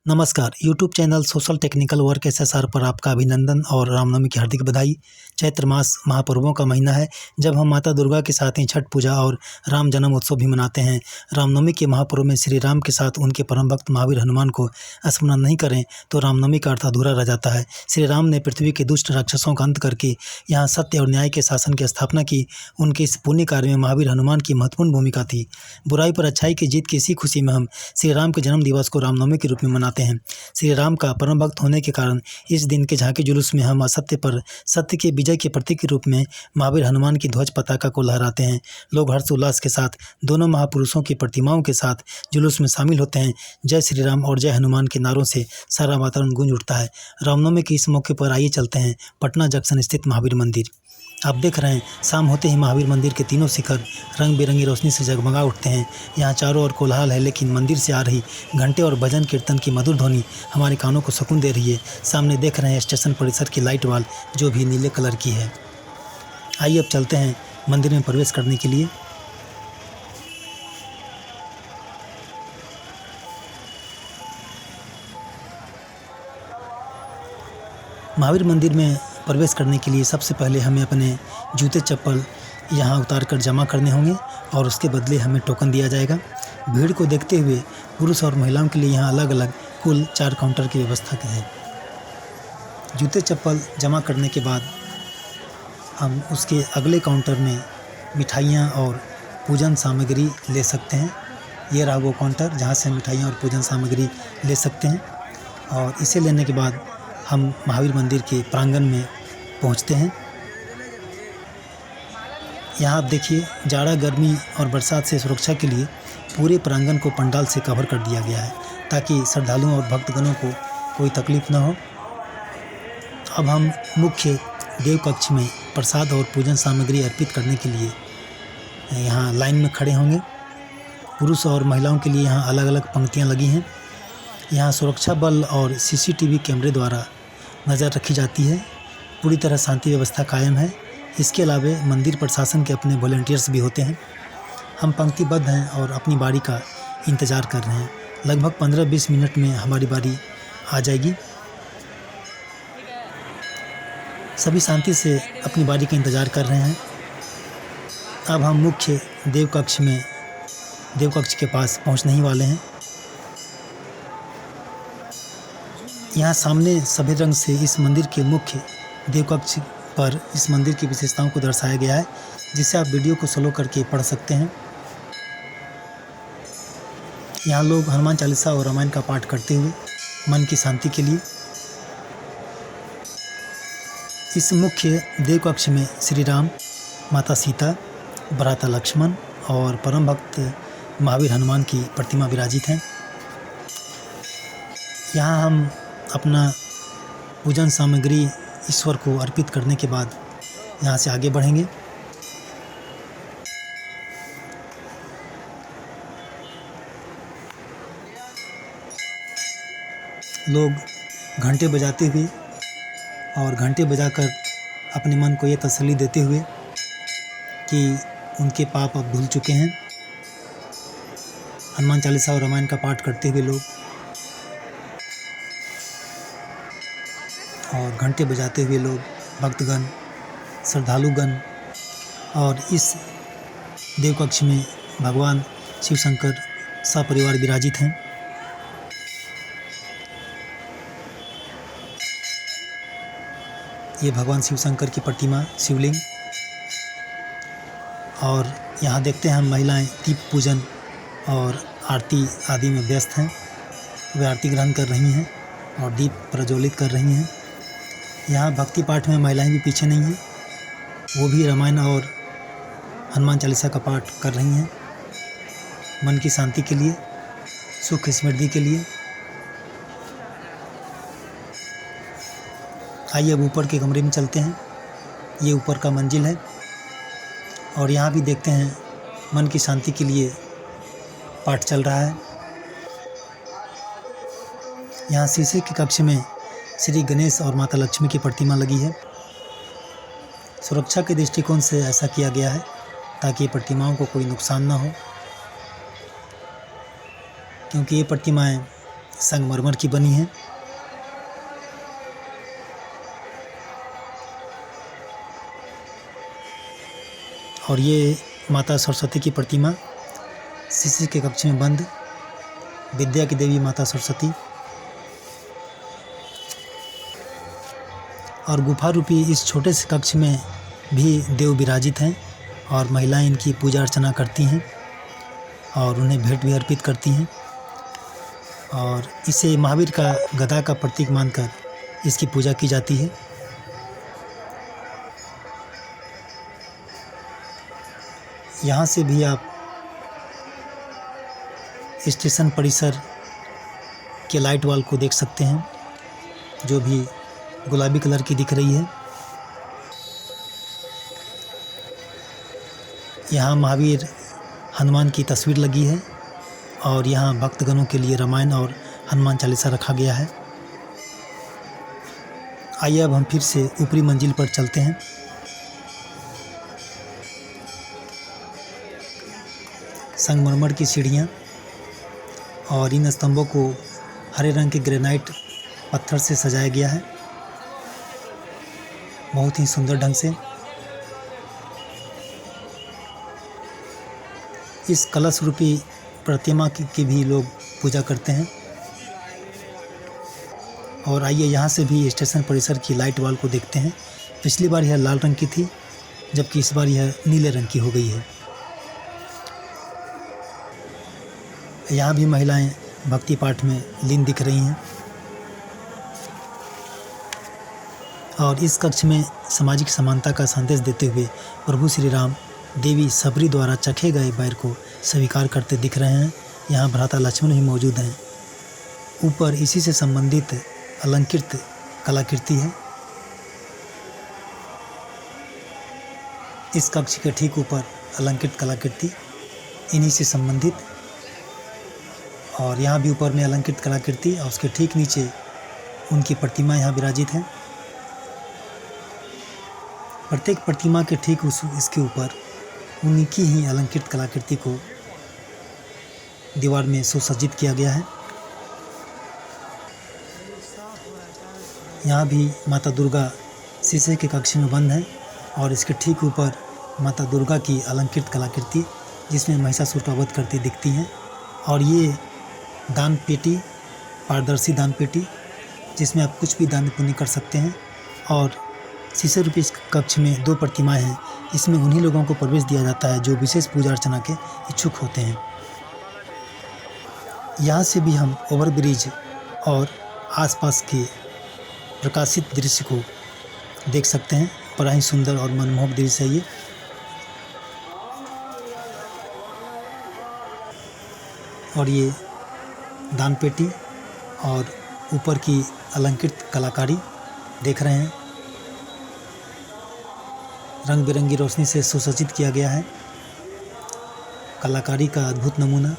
नमस्कार, YouTube channel social technical work SSR पर आपका अभिनंदन और रामनवमी की हार्दिक बधाई। चैत्र मास महापर्वों का महीना है, जब हम माता दुर्गा के साथ ही छठ पूजा और राम जन्म उत्सव भी मनाते हैं। रामनवमी के महापर्व में श्री राम के साथ उनके परम भक्त महावीर हनुमान को स्मरण नहीं करें तो रामनवमी का अर्थ अधूरा रह जाता है। श्री राम ने पृथ्वी के दुष्ट राक्षसों का अंत करके यहाँ सत्य और न्याय के शासन की स्थापना की। उनके इस पुण्य कार्य में महावीर हनुमान की महत्वपूर्ण भूमिका थी। बुराई पर अच्छाई की जीत की इसी खुशी में हम श्री राम के जन्म दिवस को रामनवमी के रूप में मनाते हैं। श्री राम का परम भक्त होने के कारण इस दिन के झांकी जुलूस में हम असत्य पर सत्य के विजय के प्रतीक के रूप में महावीर हनुमान की ध्वज पताका को लहराते हैं। लोग हर्षोल्लास के साथ दोनों महापुरुषों की प्रतिमाओं के साथ जुलूस में शामिल होते हैं। जय श्री राम और जय हनुमान के नारों से सारा वातावरण गूंज उठता है। रामनवमी के इस मौके पर आइए चलते हैं पटना जंक्शन स्थित महावीर मंदिर। आप देख रहे हैं, शाम होते ही महावीर मंदिर के तीनों शिखर रंग बिरंगी रोशनी से जगमगा उठते हैं। यहाँ चारों ओर कोलाहल है, लेकिन मंदिर से आ रही घंटे और भजन कीर्तन की मधुर ध्वनि हमारे कानों को सुकून दे रही है। सामने देख रहे हैं स्टेशन परिसर की लाइट वाल, जो भी नीले कलर की है। आइए अब चलते हैं मंदिर में प्रवेश करने के लिए। महावीर मंदिर में प्रवेश करने के लिए सबसे पहले हमें अपने जूते चप्पल यहाँ उतार कर जमा करने होंगे और उसके बदले हमें टोकन दिया जाएगा। भीड़ को देखते हुए पुरुष और महिलाओं के लिए यहाँ अलग अलग कुल 4 काउंटर की व्यवस्था है। जूते चप्पल जमा करने के बाद हम उसके अगले काउंटर में मिठाइयाँ और पूजन सामग्री ले सकते हैं। ये रहा वो काउंटर जहाँ से मिठाइयाँ और पूजन सामग्री ले सकते हैं। और इसे लेने के बाद हम महावीर मंदिर के प्रांगण में पहुंचते हैं। यहाँ आप देखिए, जाड़ा, गर्मी और बरसात से सुरक्षा के लिए पूरे प्रांगण को पंडाल से कवर कर दिया गया है, ताकि श्रद्धालुओं और भक्तगणों को कोई तकलीफ न हो। अब हम मुख्य देव कक्ष में प्रसाद और पूजन सामग्री अर्पित करने के लिए यहाँ लाइन में खड़े होंगे। पुरुष और महिलाओं के लिए यहाँ अलग अलग पंक्तियाँ लगी हैं। यहाँ सुरक्षा बल और सीसीटीवी कैमरे द्वारा नज़र रखी जाती है। पूरी तरह शांति व्यवस्था कायम है। इसके अलावा मंदिर प्रशासन के अपने वॉलंटियर्स भी होते हैं। हम पंक्तिबद्ध हैं और अपनी बारी का इंतज़ार कर रहे हैं। लगभग 15-20 मिनट में हमारी बारी आ जाएगी। सभी शांति से अपनी बारी का इंतज़ार कर रहे हैं। अब हम मुख्य देव कक्ष के पास पहुंचने ही वाले हैं। यहाँ सामने सफ़ेद रंग से इस मंदिर के मुख्य देव कक्ष पर इस मंदिर की विशेषताओं को दर्शाया गया है, जिसे आप वीडियो को स्लो करके पढ़ सकते हैं। यहाँ लोग हनुमान चालीसा और रामायण का पाठ करते हुए मन की शांति के लिए। इस मुख्य देव कक्ष में श्री राम, माता सीता, भ्राता लक्ष्मण और परम भक्त महावीर हनुमान की प्रतिमा विराजित हैं। यहाँ हम अपना पूजन सामग्री ईश्वर को अर्पित करने के बाद यहाँ से आगे बढ़ेंगे। लोग घंटे बजाते हुए और घंटे बजाकर अपने मन को ये तसल्ली देते हुए कि उनके पाप अब धुल चुके हैं, हनुमान चालीसा और रामायण का पाठ करते हुए लोग और घंटे बजाते हुए लोग, भक्तगण, श्रद्धालुगण। और इस देव कक्ष में भगवान शिव शंकर सपरिवार विराजित हैं। ये भगवान शिव शंकर की प्रतिमा, शिवलिंग। और यहाँ देखते हैं हम महिलाएं दीप पूजन और आरती आदि में व्यस्त हैं। वे आरती ग्रहण कर रही हैं और दीप प्रज्वलित कर रही हैं। यहाँ भक्ति पाठ में महिलाएं भी पीछे नहीं हैं, वो भी रामायण और हनुमान चालीसा का पाठ कर रही हैं, मन की शांति के लिए, सुख समृद्धि के लिए। आइए अब ऊपर के कमरे में चलते हैं। ये ऊपर का मंजिल है और यहाँ भी देखते हैं मन की शांति के लिए पाठ चल रहा है। यहाँ शीशे के कक्ष में श्री गणेश और माता लक्ष्मी की प्रतिमा लगी है। सुरक्षा के दृष्टिकोण से ऐसा किया गया है ताकि प्रतिमाओं को कोई नुकसान न हो, क्योंकि ये प्रतिमाएं संगमरमर की बनी है। और ये माता सरस्वती की प्रतिमा शीशे के कक्ष में बंद, विद्या की देवी माता सरस्वती। और गुफा रूपी इस छोटे से कक्ष में भी देव विराजित हैं और महिलाएं इनकी पूजा अर्चना करती हैं और उन्हें भेंट भी अर्पित करती हैं। और इसे महावीर का गदा का प्रतीक मानकर इसकी पूजा की जाती है। यहाँ से भी आप स्टेशन परिसर के लाइट वाल को देख सकते हैं, जो भी गुलाबी कलर की दिख रही है। यहाँ महावीर हनुमान की तस्वीर लगी है और यहाँ भक्तगणों के लिए रामायण और हनुमान चालीसा रखा गया है। आइए अब हम फिर से ऊपरी मंजिल पर चलते हैं। संगमरमर की सीढ़ियाँ और इन स्तंभों को हरे रंग के ग्रेनाइट पत्थर से सजाया गया है, बहुत ही सुंदर ढंग से। इस कलश रूपी प्रतिमा की भी लोग पूजा करते हैं। और आइए यहाँ से भी स्टेशन परिसर की लाइट वाल को देखते हैं। पिछली बार यह लाल रंग की थी, जबकि इस बार यह नीले रंग की हो गई है। यहाँ भी महिलाएं भक्ति पाठ में लीन दिख रही हैं। और इस कक्ष में सामाजिक समानता का संदेश देते हुए प्रभु श्री राम देवी सबरी द्वारा चखे गए बैर को स्वीकार करते दिख रहे हैं। यहाँ भ्राता लक्ष्मण भी मौजूद हैं। ऊपर इसी से संबंधित अलंकृत कलाकृति है। इस कक्ष के ठीक ऊपर अलंकृत कलाकृति इन्हीं से संबंधित, और यहाँ भी ऊपर में अलंकृत कलाकृति और उसके ठीक नीचे उनकी प्रतिमा यहाँ विराजित है। प्रत्येक प्रतिमा के ठीक इसके ऊपर उनकी ही अलंकृत कलाकृति को दीवार में सुसज्जित किया गया है। यहाँ भी माता दुर्गा शीशे के कक्ष में बंद है और इसके ठीक ऊपर माता दुर्गा की अलंकृत कलाकृति, जिसमें महिषासुर का वध करती दिखती हैं। और ये दान पेटी, पारदर्शी दान पेटी, जिसमें आप कुछ भी दान पुण्य कर सकते हैं। और शीशे रूपी इस कक्ष में 2 प्रतिमाएं हैं। इसमें उन्हीं लोगों को प्रवेश दिया जाता है जो विशेष पूजा अर्चना के इच्छुक होते हैं। यहाँ से भी हम ओवरब्रिज और आसपास के प्रकाशित दृश्य को देख सकते हैं। बड़ा ही सुंदर और मनमोहक दृश्य है ये। और ये दान पेटी और ऊपर की अलंकृत कलाकारी देख रहे हैं। रंग बिरंगी रोशनी से सुसज्जित किया गया है, कलाकारी का अद्भुत नमूना।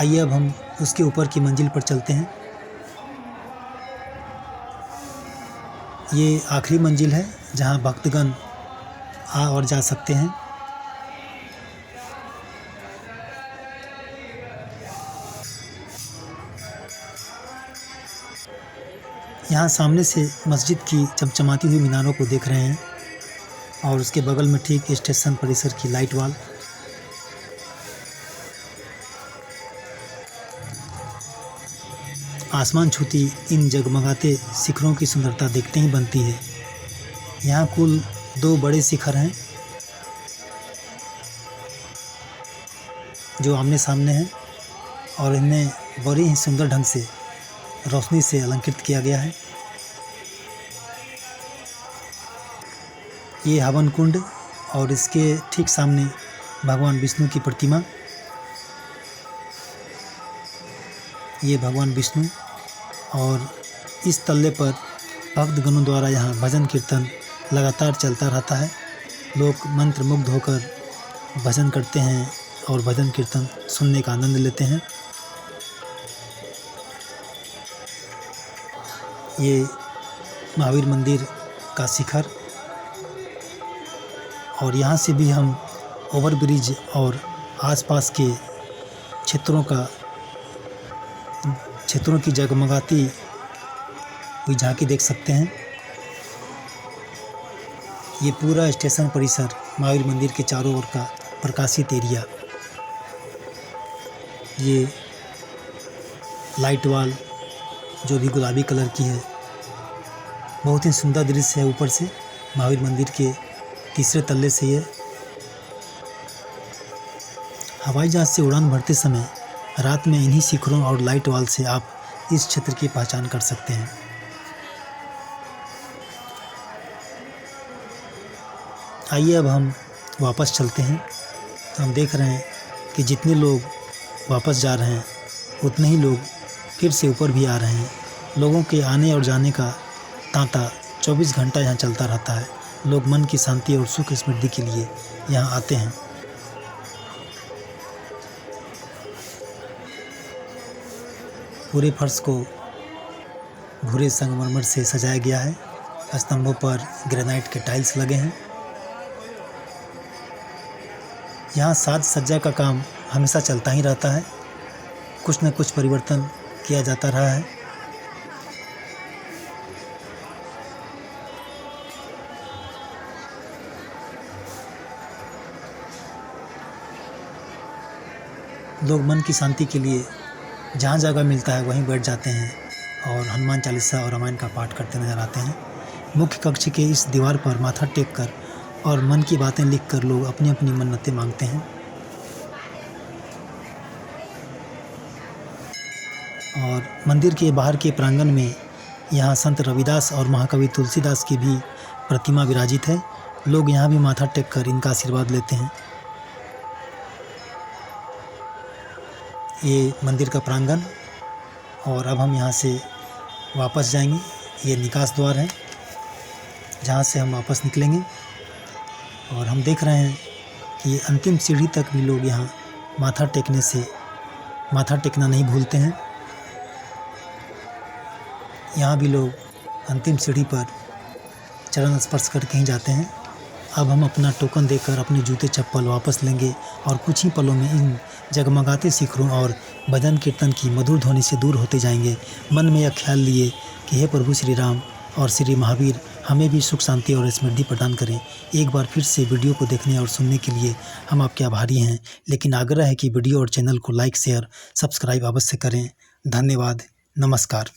आइए अब हम उसके ऊपर की मंजिल पर चलते हैं। ये आखिरी मंजिल है जहां भक्तगण आ और जा सकते हैं। यहाँ सामने से मस्जिद की चमचमाती हुई मीनारों को देख रहे हैं और उसके बगल में ठीक स्टेशन परिसर की लाइट वाल। आसमान छूती इन जगमगाते शिखरों की सुंदरता देखते ही बनती है। यहाँ कुल 2 बड़े शिखर हैं जो आमने सामने हैं और इन्हें बड़ी ही सुंदर ढंग से रोशनी से अलंकृत किया गया है। ये हवन कुंड और इसके ठीक सामने भगवान विष्णु की प्रतिमा। ये भगवान विष्णु, और इस तल्ले पर भक्तगणों द्वारा यहाँ भजन कीर्तन लगातार चलता रहता है। लोग मंत्र मुग्ध होकर भजन करते हैं और भजन कीर्तन सुनने का आनंद लेते हैं। ये महावीर मंदिर का शिखर, और यहाँ से भी हम ओवरब्रिज और आसपास के क्षेत्रों की जगमगाती हुई झांकी देख सकते हैं। ये पूरा स्टेशन परिसर महावीर मंदिर के चारों ओर का प्रकाशित एरिया, ये लाइट वाल जो भी गुलाबी कलर की है, बहुत ही सुंदर दृश्य है। ऊपर से महावीर मंदिर के तीसरे तल्ले से ये हवाई जहाज से उड़ान भरते समय रात में इन्हीं शिखरों और लाइट वाल से आप इस क्षेत्र की पहचान कर सकते हैं। आइए अब हम वापस चलते हैं। तो हम देख रहे हैं कि जितने लोग वापस जा रहे हैं उतने ही लोग फिर से ऊपर भी आ रहे हैं। लोगों के आने और जाने का तांता 24 घंटा यहाँ चलता रहता है। लोग मन की शांति और सुख समृद्धि के लिए यहाँ आते हैं। पूरे फर्श को भूरे संगमरमर से सजाया गया है। स्तंभों पर ग्रेनाइट के टाइल्स लगे हैं। यहाँ साज सज्जा का काम हमेशा चलता ही रहता है। कुछ न कुछ परिवर्तन किया जाता रहा है। लोग मन की शांति के लिए जहाँ जगह मिलता है वहीं बैठ जाते हैं और हनुमान चालीसा और रामायण का पाठ करते नजर आते हैं। मुख्य कक्ष के इस दीवार पर माथा टेक कर और मन की बातें लिखकर लोग अपनी अपनी मन्नतें मांगते हैं। और मंदिर के बाहर के प्रांगण में यहाँ संत रविदास और महाकवि तुलसीदास की भी प्रतिमा विराजित है। लोग यहाँ भी माथा टेक कर इनका आशीर्वाद लेते हैं। ये मंदिर का प्रांगण, और अब हम यहाँ से वापस जाएंगे। ये निकास द्वार है जहाँ से हम वापस निकलेंगे। और हम देख रहे हैं कि ये अंतिम सीढ़ी तक भी लोग यहाँ माथा टेकना नहीं भूलते हैं। यहाँ भी लोग अंतिम सीढ़ी पर चरण स्पर्श करके ही जाते हैं। अब हम अपना टोकन देकर अपने जूते चप्पल वापस लेंगे और कुछ ही पलों में इन जगमगाते शिखरों और भजन कीर्तन की मधुर ध्वनि से दूर होते जाएंगे। मन में यह ख्याल लिए कि हे प्रभु श्री राम और श्री महावीर, हमें भी सुख शांति और समृद्धि प्रदान करें। एक बार फिर से वीडियो को देखने और सुनने के लिए हम आपके आभारी हैं, लेकिन आग्रह है कि वीडियो और चैनल को लाइक शेयर सब्सक्राइब अवश्य करें। धन्यवाद। नमस्कार।